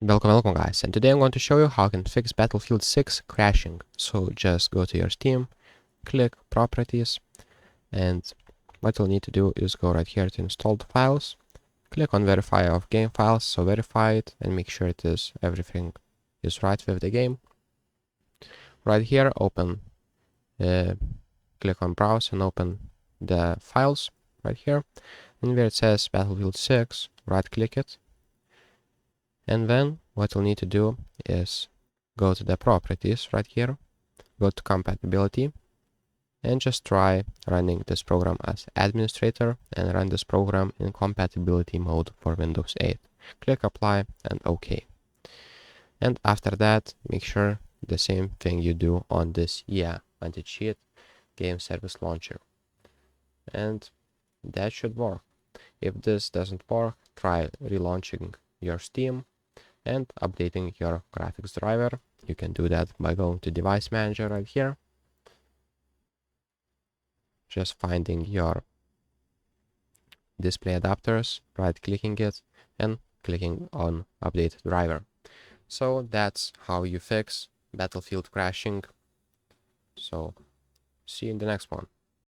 Welcome guys, and today I'm going to show you how you can fix Battlefield 6 crashing. So just go to your Steam, click Properties, and what you'll need to do is go right here to install the files, click on Verify of game files, so verify it and make sure everything is right with the game. Right here, click on Browse and open the files right here, and where it says Battlefield 6, right click it. And then what you'll need to do is go to the properties right here, go to compatibility, and just try running this program as administrator and run this program in compatibility mode for Windows 8. Click apply and OK. And after that, make sure the same thing you do on this anti-cheat game service launcher. And that should work. If this doesn't work, try relaunching your Steam and updating your graphics driver. You can do that by going to device manager right here, just finding your display adapters, right clicking it and clicking on update driver. So that's how you fix Battlefield crashing. So see you in the next one.